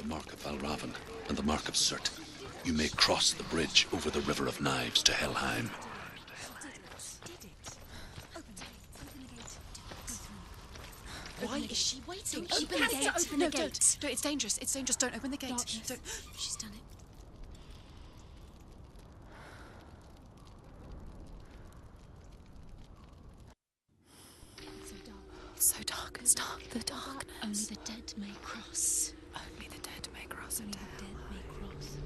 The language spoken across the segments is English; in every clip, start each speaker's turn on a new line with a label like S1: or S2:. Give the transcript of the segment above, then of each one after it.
S1: the Mark of Valravan and the Mark of Surt, you may cross the bridge over the River of Knives to Helheim.
S2: Why is she waiting?
S3: Open the gate.
S2: Open the gate. No, it's dangerous. It's dangerous. Don't open the gate. Don't.
S3: She's done it.
S2: It's so dark. It's dark. The darkness.
S3: Only the dead may cross.
S2: Only the dead may cross
S3: Only
S2: into
S3: the
S2: hell.
S3: dead may cross.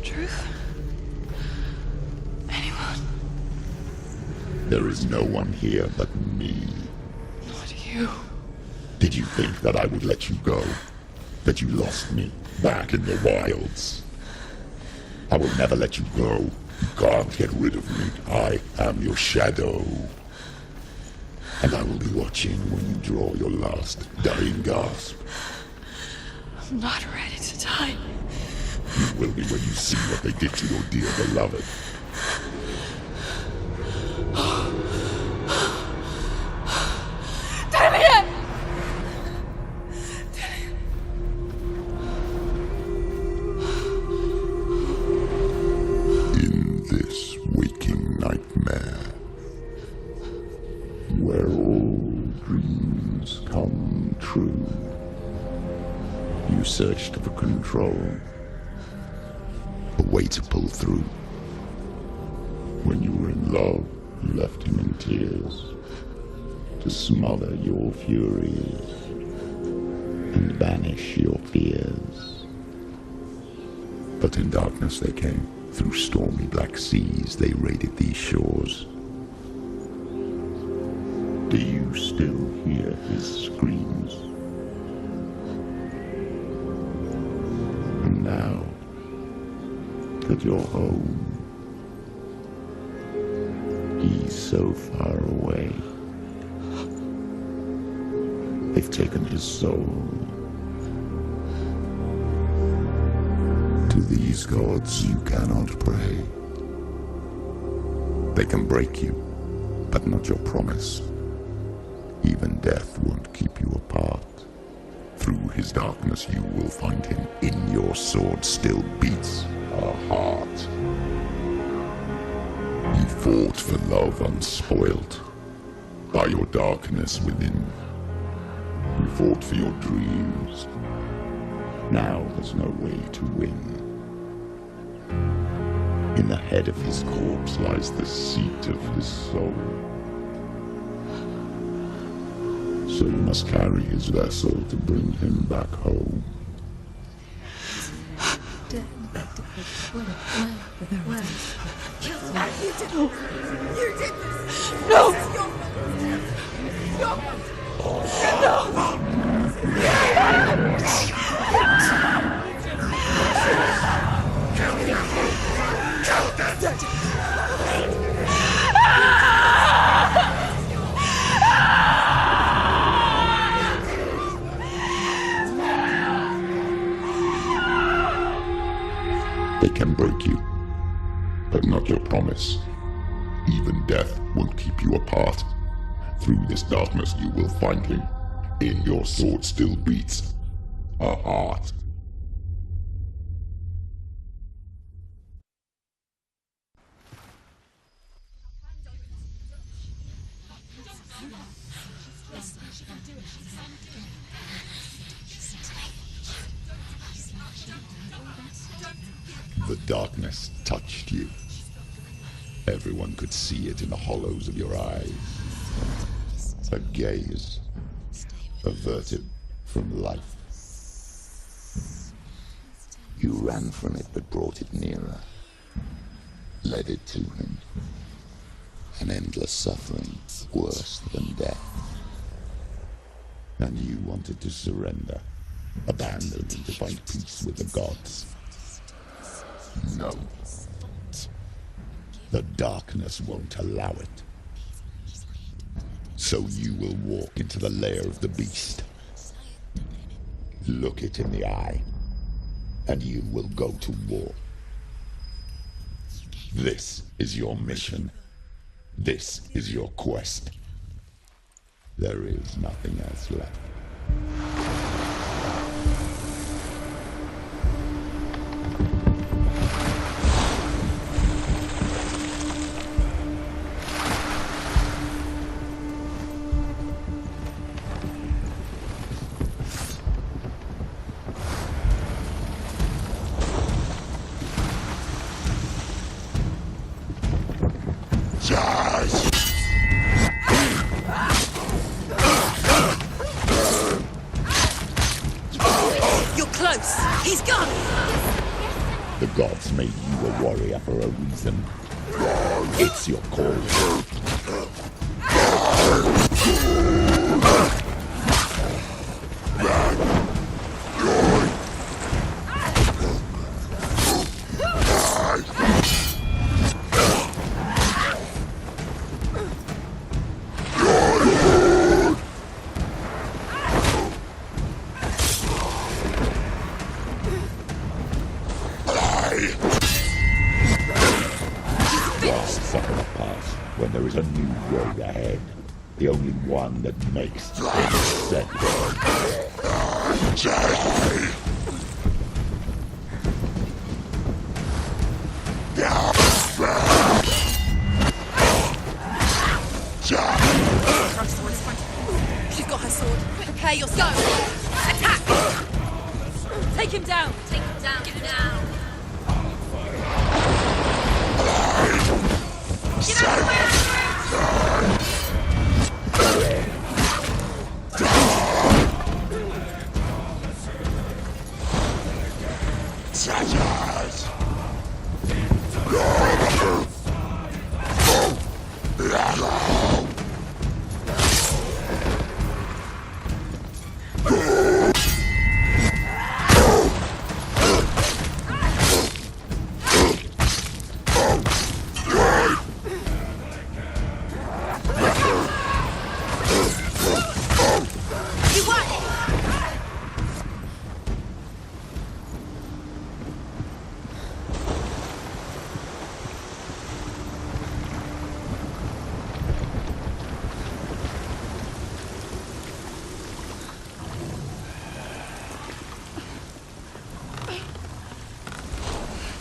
S2: Truth? Anyone?
S4: There is no one here but me.
S2: Not you.
S4: Did you think that I would let you go? That you lost me back in the wilds? I will never let you go. You can't get rid of me. I am your shadow. And I will be watching when you draw your last dying gasp.
S2: I'm not ready to die.
S4: You will be when you see what they did to your dear beloved. In this waking nightmare, where all dreams come true, you searched for control. A way to pull through. When you were in love, you left him in tears to smother your furies and banish your fears. But in darkness they came. Through stormy black seas they raided these shores. Do you still hear his screams? And now that you're home, he's so far away. They've taken his soul. To these gods you cannot pray. They can break you, but not your promise. Even death won't keep you apart. Through his darkness you will find him. In your sword still beats a heart. You fought for love unspoilt by your darkness within. You fought for your dreams. Now there's no way to win. In the head of his corpse lies the seat of his soul. So you must carry his vessel to bring him back home.
S2: You did this! No!
S4: They can break you, but not your promise. Even death won't keep you apart. Through this darkness you will find him. In your sword still beats a heart. The darkness touched you. Everyone could see it in the hollows of your eyes. A gaze averted from life. You ran from it but brought it nearer. Led it to him. An endless suffering, worse than death. And you wanted to surrender, abandon and to find peace with the gods. No. The darkness won't allow it. So you will walk into the lair of the beast. Look it in the eye, and you will go to war. This is your mission. This is your quest. There is nothing else left. The gods made you a warrior for a reason. It's your call. When there is a new road ahead, the only one that makes sense.
S2: She's got her sword. Prepare your go. Attack! Take him down. Take him down. Get him down. Get out of the way!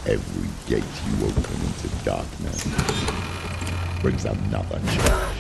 S4: Every gate you open into darkness brings another change.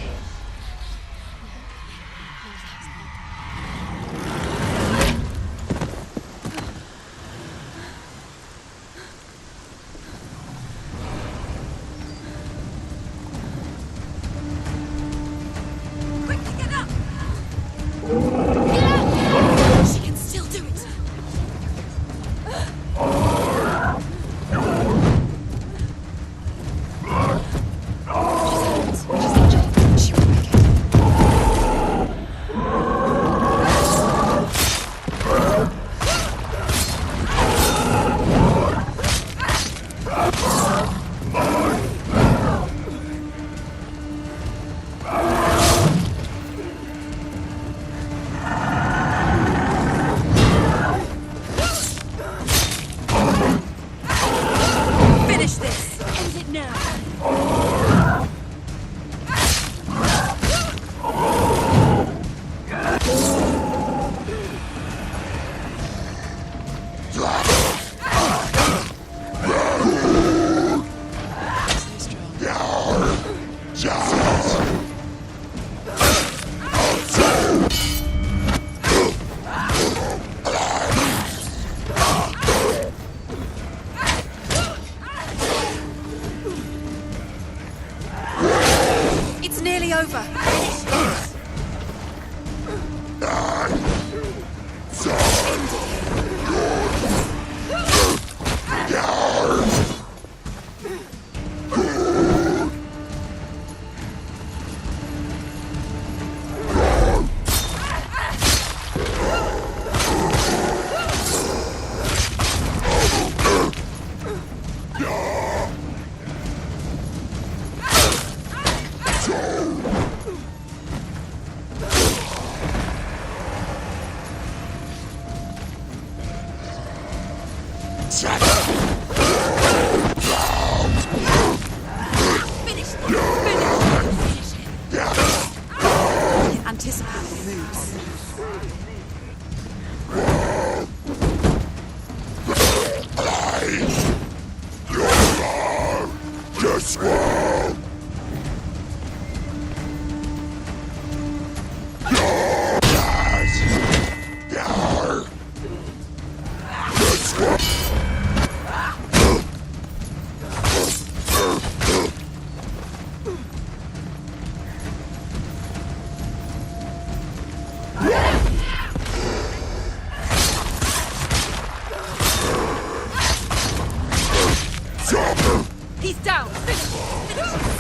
S2: He's down! Finish!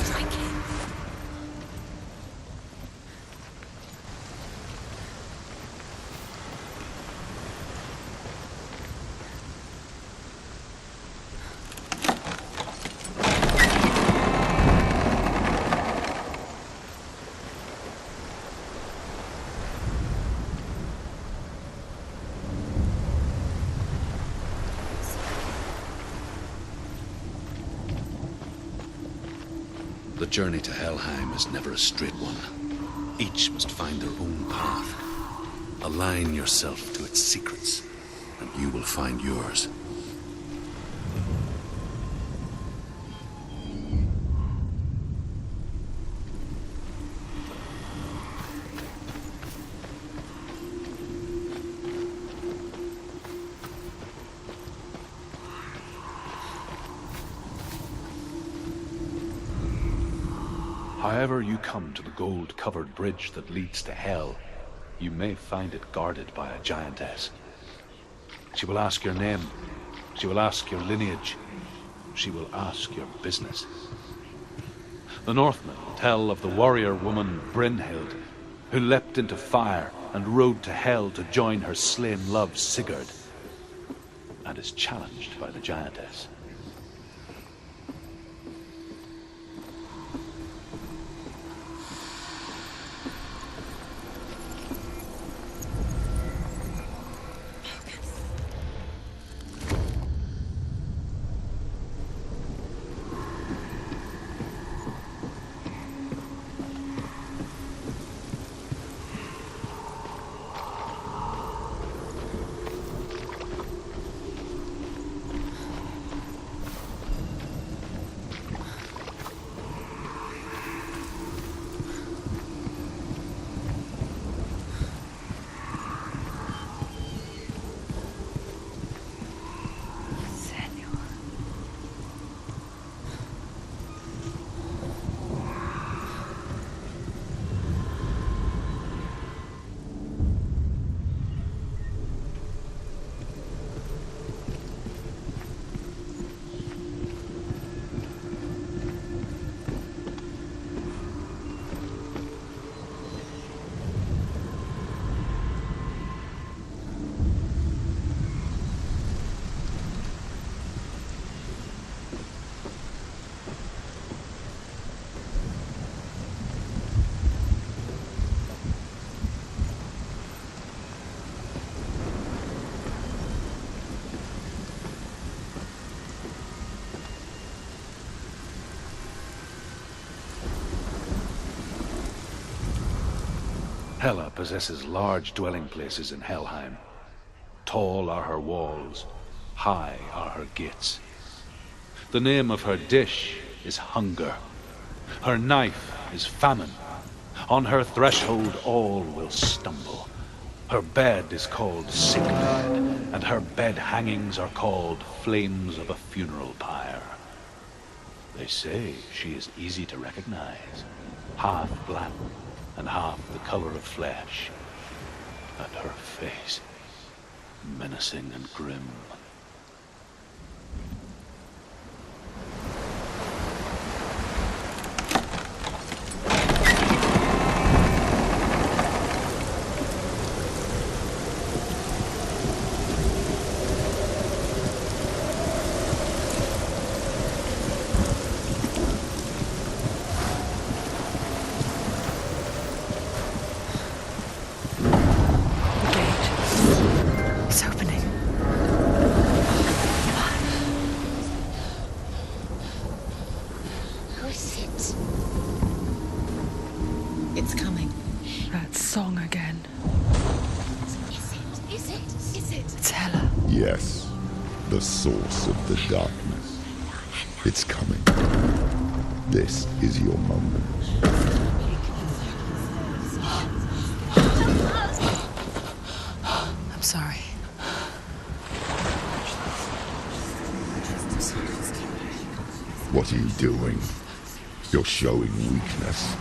S2: Strike him!
S1: The journey to Helheim is never a straight one. Each must find their own path. Align yourself to its secrets, and you will find yours.
S5: However you come to the gold-covered bridge that leads to Hell, you may find it guarded by a giantess. She will ask your name. She will ask your lineage. She will ask your business. The Northmen tell of the warrior woman Brynhild, who leapt into fire and rode to Hell to join her slain love Sigurd, and is challenged by the giantess. Hela possesses large dwelling places in Helheim. Tall are her walls, high are her gates. The name of her dish is hunger. Her knife is famine. On her threshold all will stumble. Her bed is called sick bed, and her bed hangings are called flames of a funeral pyre. They say she is easy to recognize, half black and half the color of flesh, and her face menacing and grim.
S4: Yes, the source of the darkness. It's coming. This is your moment.
S3: I'm sorry.
S4: What are you doing? You're showing weakness.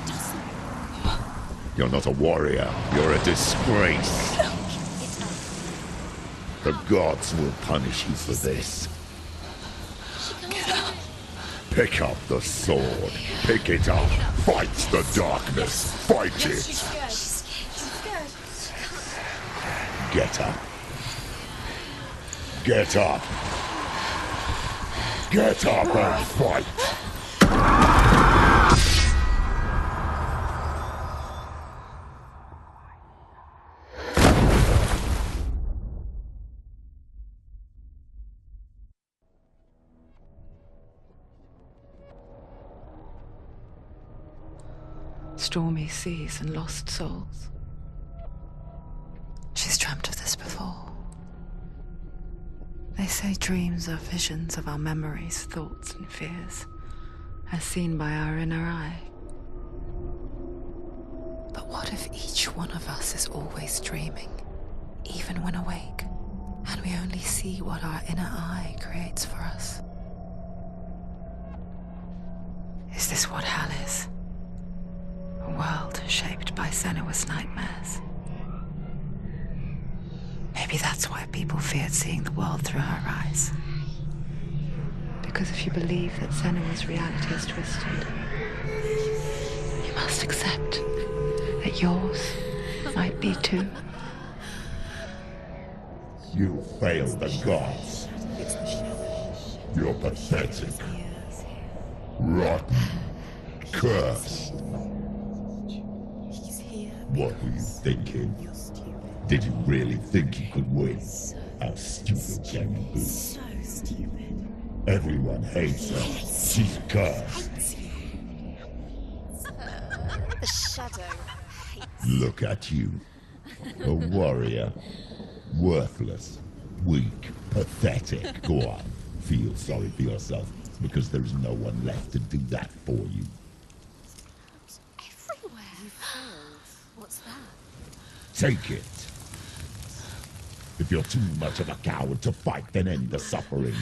S4: You're not a warrior. You're a disgrace. The gods will punish you for this. Pick up the sword. Pick it up. Fight the darkness. Fight it. Get up. Get up. Get up and fight.
S3: Stormy seas and lost souls. She's dreamt of this before. They say dreams are visions of our memories, thoughts, and fears, as seen by our inner eye. But what if each one of us is always dreaming, even when awake, and we only see what our inner eye creates for us? Is this what hell is? A world shaped by Senua's nightmares. Maybe that's why people feared seeing the world through her eyes. Because if you believe that Senua's reality is twisted, you must accept that yours might be too.
S4: You failed the gods. You're pathetic. Rotten. Cursed. What were you thinking? Did you really think you could win? How stupid can you be?
S6: So stupid.
S4: Everyone hates her. She's cursed.
S6: The shadow hates.
S4: Look at you. A warrior. Worthless. Weak. Pathetic. Go on. Feel sorry for yourself, because there is no one left to do that for you.
S6: Everywhere. You failed. What's that?
S4: Take it. If you're too much of a coward to fight, then end the suffering.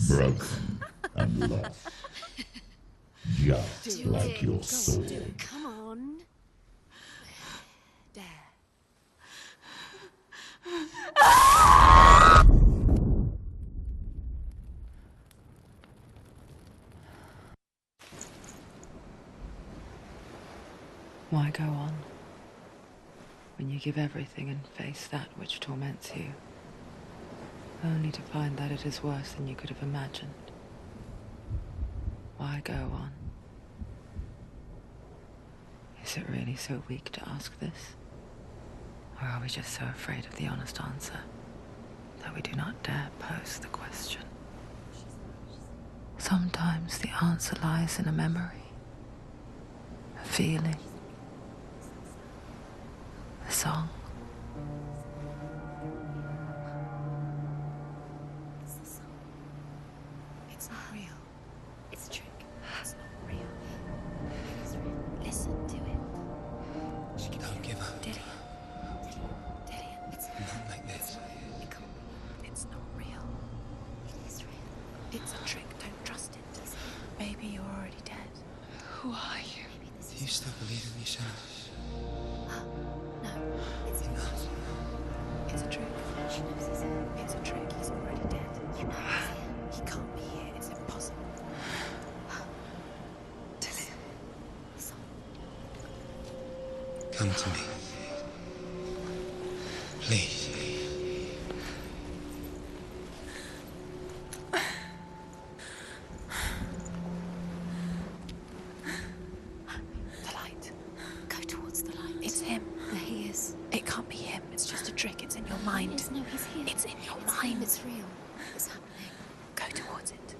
S4: Broken and lost. Just like your sword.
S6: Come on. Dare.
S3: Why go on when you give everything and face that which torments you, only to find that it is worse than you could have imagined? Why go on? Is it really so weak to ask this? Or are we just so afraid of the honest answer that we do not dare pose the question? Sometimes the answer lies in a memory, a feeling, a song.
S6: It's not real. It's a trick. It's not real. It's real. Listen to it.
S7: Don't give up.
S6: Dillian. It's
S7: Not like this.
S6: It's not real. It is real. It's a trick. Don't trust it. Maybe you're already dead.
S3: Who are you?
S6: Maybe this
S7: Do you still believe in me, Senua?
S6: No, it's not. It's a trick. She knows he's here. It's a trick. He's already dead. You know he's here. He can't be here. It's impossible. Dillian.
S7: Come to me. Please.
S6: The light. Go towards the light. It's him. There he is. It can't be him. It's just a trick. It's in your mind. No, he's here. It's in your mind. It's real. It's happening. Go towards it.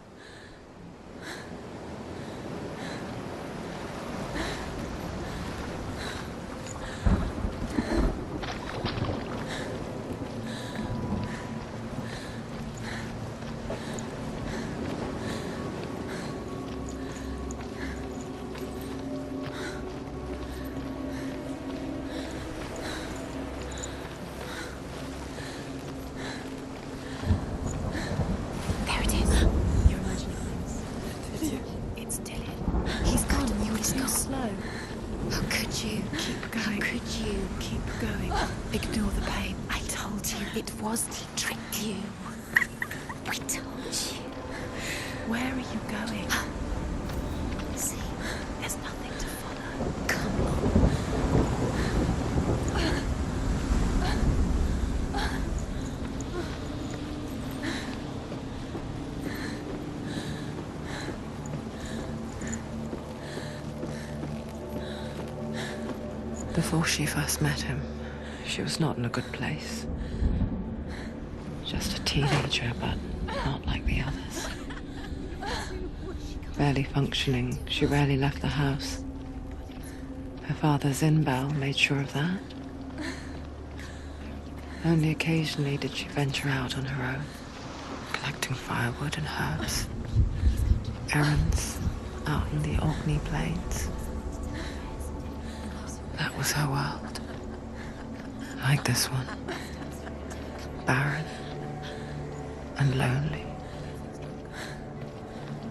S6: could you? Keep going. Ignore the pain. I told you it was to trick you. I told you. Where are you going? See, there's nothing to follow. Come on.
S3: Before she first met him, she was not in a good place. Just a teenager, but not like the others. Barely functioning, she rarely left the house. Her father, Zinbal, made sure of that. Only occasionally did she venture out on her own, collecting firewood and herbs. Errands out in the Orkney plains. That was her world. Like this one. Barren and lonely.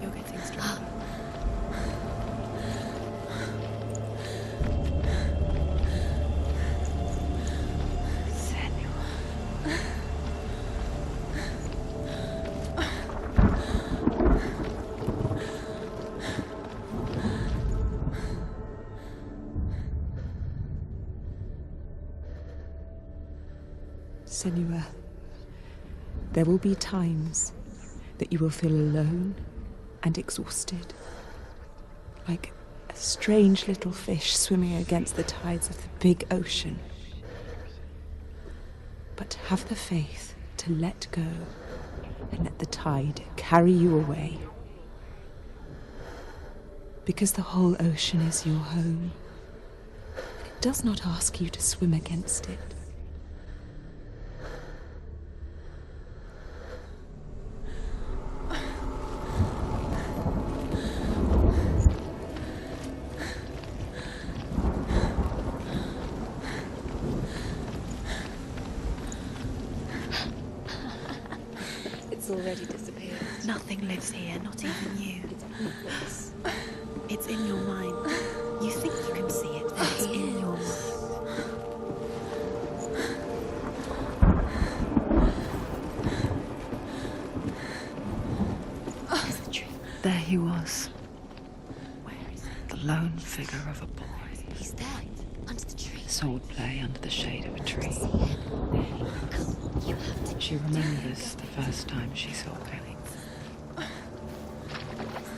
S6: You'll get things stronger.
S8: Senua, there will be times that you will feel alone and exhausted, like a strange little fish swimming against the tides of the big ocean. But have the faith to let go and let the tide carry you away. Because the whole ocean is your home. It does not ask you to swim against it.
S6: Already disappeared. Nothing lives here, not even you. It's in your mind. You think you can see it, but it's in your mind. Where's the tree?
S3: There he was,
S6: Where is it?
S3: the lone figure of a boy.
S6: He's there, under the tree.
S3: Swordplay under the shade of a tree.
S6: You have to.
S3: She remembers the first time she saw him.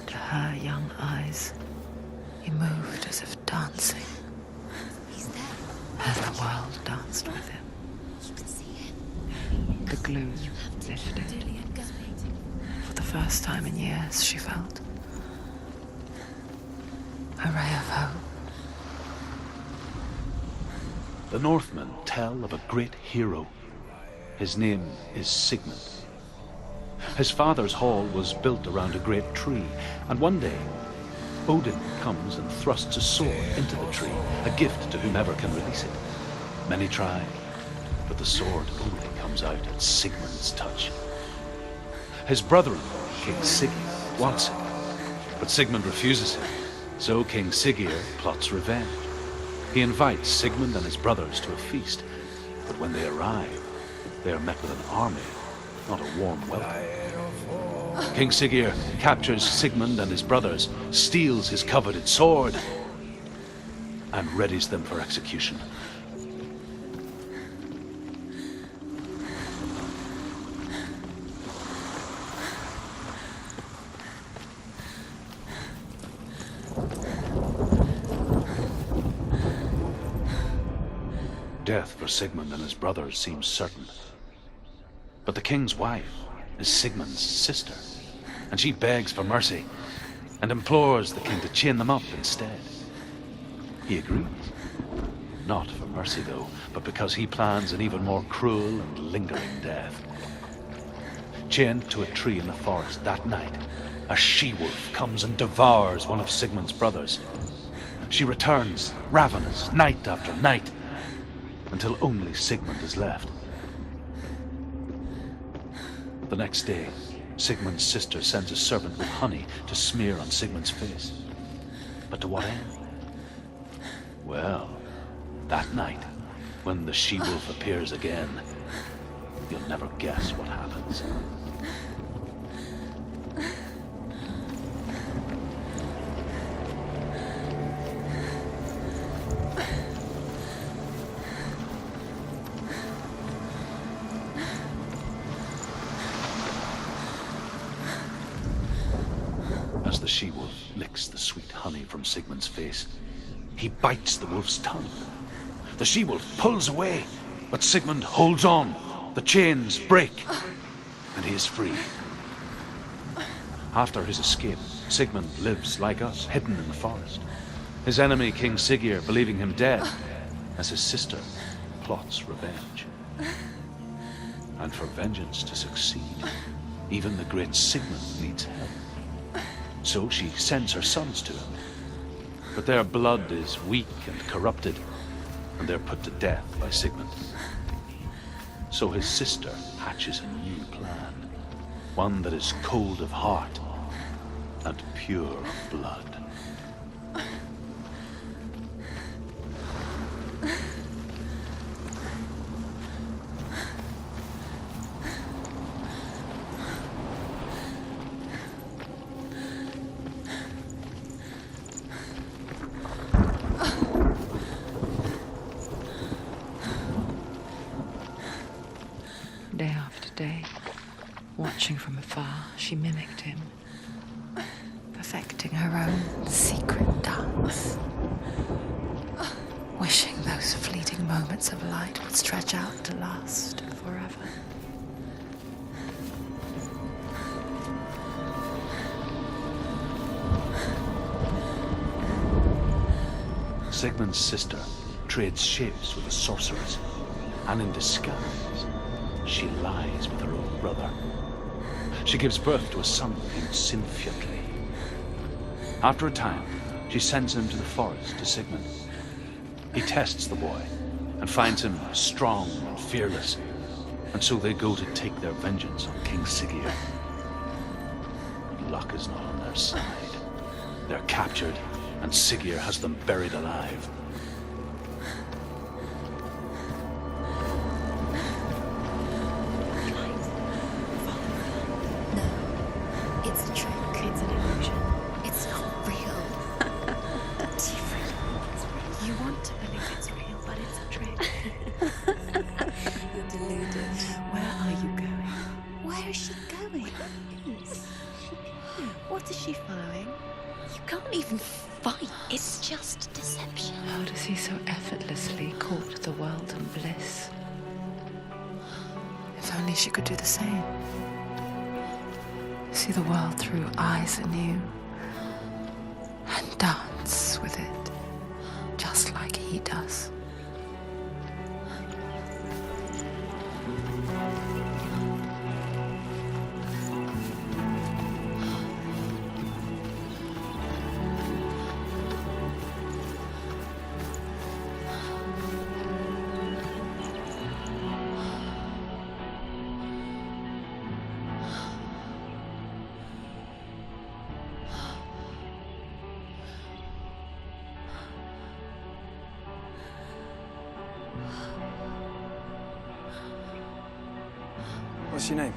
S3: To her young eyes, he moved as if dancing,
S6: He's there.
S3: and the world danced with him.
S6: You can see him.
S3: The gloom lifted. For the first time in years, she felt a ray of hope.
S5: The Northmen tell of a great hero. His name is Sigmund. His father's hall was built around a great tree, and one day, Odin comes and thrusts a sword into the tree, a gift to whomever can release it. Many try, but the sword only comes out at Sigmund's touch. His brother-in-law, King Sigurd, wants it, but Sigmund refuses it, so King Sigurd plots revenge. He invites Sigmund and his brothers to a feast, but when they arrive, they are met with an army, not a warm welcome. King Sigurd captures Sigmund and his brothers, steals his coveted sword, and readies them for execution. Death for Sigmund and his brothers seems certain. But the king's wife is Sigmund's sister, and she begs for mercy and implores the king to chain them up instead. He agrees. Not for mercy, though, but because he plans an even more cruel and lingering death. Chained to a tree in the forest that night, a she-wolf comes and devours one of Sigmund's brothers. She returns, ravenous, night after night, until only Sigmund is left. The next day, Sigmund's sister sends a servant with honey to smear on Sigmund's face. But to what end? Well, That night, when the she-wolf appears again, you'll never guess what happens. As the she-wolf licks the sweet honey from Sigmund's face, he bites the wolf's tongue. The she-wolf pulls away, but Sigmund holds on. The chains break, and he is free. After his escape, Sigmund lives like us, hidden in the forest. His enemy, King Siggeir, believing him dead, as his sister plots revenge. And for vengeance to succeed, even the great Sigmund needs help. So she sends her sons to him. But their blood is weak and corrupted, and they're put to death by Sigmund. So his sister hatches a new plan, one that is cold of heart and pure of blood.
S3: Day after day, watching from afar, she mimicked him, perfecting her own secret dance, wishing those fleeting moments of light would stretch out to last forever.
S5: Sigmund's sister trades shapes with the sorcerers, and in disguise, she lies with her own brother. She gives birth to a son named Sinfjotli. After a time, she sends him to the forest to Sigmund. He tests the boy and finds him strong and fearless, and so they go to take their vengeance on King Siggeir. But luck is not on their side. They're captured, and Siggeir has them buried alive.
S6: It's a trick. It's an illusion. It's not real. You want to believe it's real, but it's a trick. You're deluded. Where are you going? Where is she going? What is she following? You can't even fight. It's just deception.
S3: How does he so effortlessly court the world and bliss? If only she could do the same. See the world through eyes anew and dance with it, just like he does.
S9: What's your name?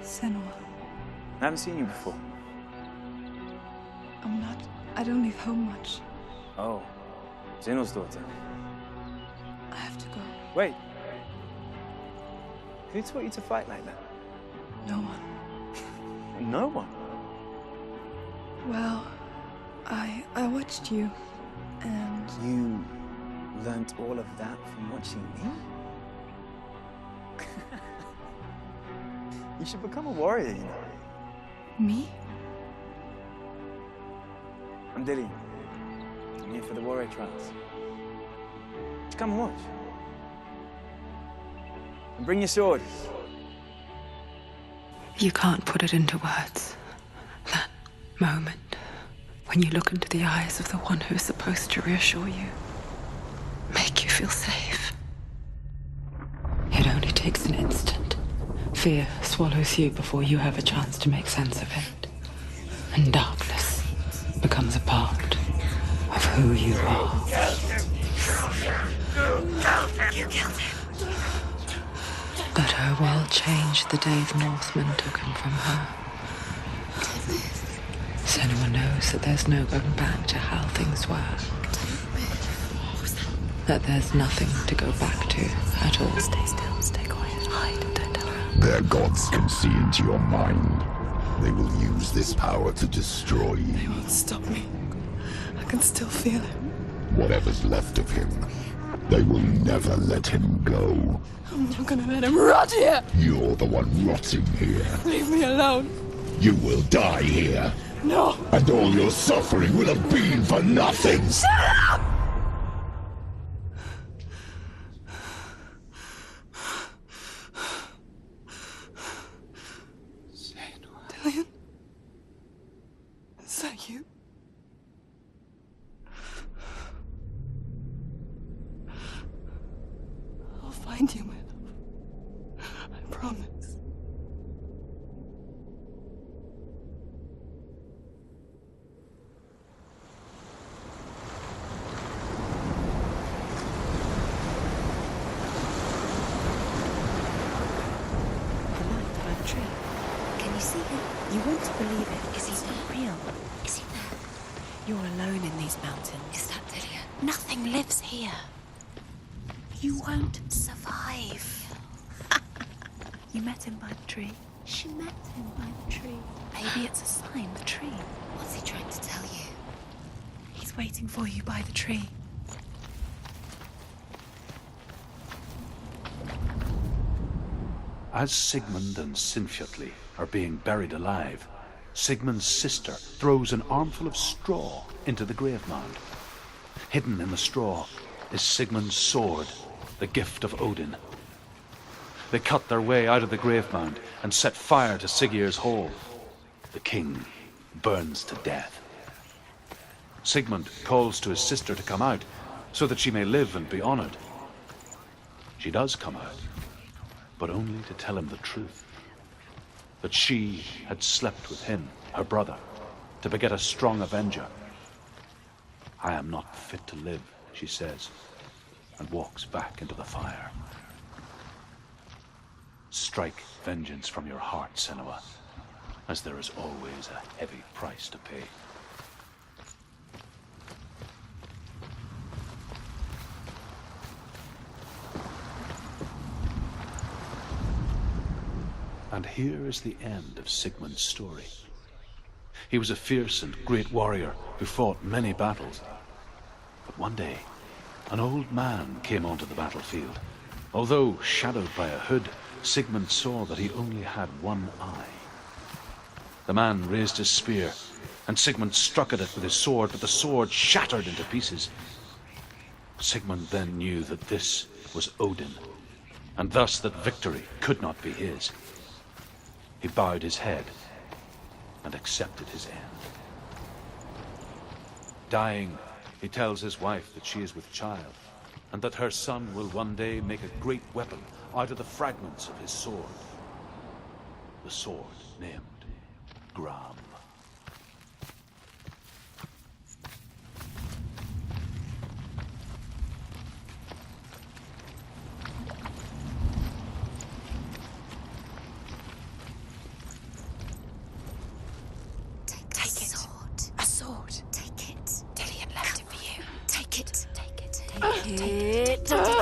S10: Senua.
S9: I haven't seen you before.
S10: I don't leave home much.
S9: Oh, Zenua's daughter.
S10: I have to go.
S9: Wait. Who taught you to fight like that?
S10: No one.
S9: No one?
S10: Well, I watched you, and...
S9: You learnt all of that from watching me? You should become a warrior, you know.
S10: Me?
S9: I'm Dilly. I'm here for the warrior trials. Just come and watch. And bring your sword.
S3: You can't put it into words. That moment when you look into the eyes of the one who's supposed to reassure you, make you feel safe. It only takes an instant. Fear swallows you before you have a chance to make sense of it. And darkness becomes becomes a part of who you are.
S2: You killed him.
S3: But her world changed the day the Northmen took him from her. Senua knows that there's no going back to how things were. That there's nothing to go back to at all.
S6: Stay still, stay quiet, hide, don't tell her.
S4: Their gods can see into your mind. They will use this power to destroy you.
S10: They won't stop me. I can still feel him.
S4: Whatever's left of him, they will never let him go.
S10: I'm not gonna let him rot here!
S4: You're the one rotting here.
S10: Leave me alone.
S4: You will die here.
S10: No!
S4: And all your suffering will have been for nothing.
S10: Shut up! Dillion? Is that you? I'll find you, my love. I promise.
S6: The light by the tree.
S2: Can you see him?
S6: You want to believe it.
S2: Is he
S6: It's not real.
S2: Is he there?
S6: You're alone in these mountains.
S2: Is that Dillion?
S6: Nothing lives here. You won't survive. You met him by the tree. She met him by the tree. Maybe it's a sign, the tree.
S2: What's he trying to tell you?
S6: He's waiting for you by the tree.
S5: As Sigmund and Sinfjotli are being buried alive, Sigmund's sister throws an armful of straw into the grave mound. Hidden in the straw is Sigmund's sword, the gift of Odin. They cut their way out of the grave mound and set fire to Siggeir's hall. The king burns to death. Sigmund calls to his sister to come out so that she may live and be honored. She does come out, but only to tell him the truth. That she had slept with him, her brother, to beget a strong avenger. I am not fit to live, she says, and walks back into the fire. Strike vengeance from your heart, Senua, as there is always a heavy price to pay. And here is the end of Sigmund's story. He was a fierce and great warrior who fought many battles. But one day, an old man came onto the battlefield. Although shadowed by a hood, Sigmund saw that he only had one eye. The man raised his spear, and Sigmund struck at it with his sword, but the sword shattered into pieces. Sigmund then knew that this was Odin, and thus that victory could not be his. He bowed his head and accepted his end. Dying, he tells his wife that she is with child, and that her son will one day make a great weapon out of the fragments of his sword. The sword named Gramr.
S2: Take it.
S6: A sword.
S2: Take it.
S6: Dillion left it for you.
S2: Take it.
S6: Take it.
S2: Take it.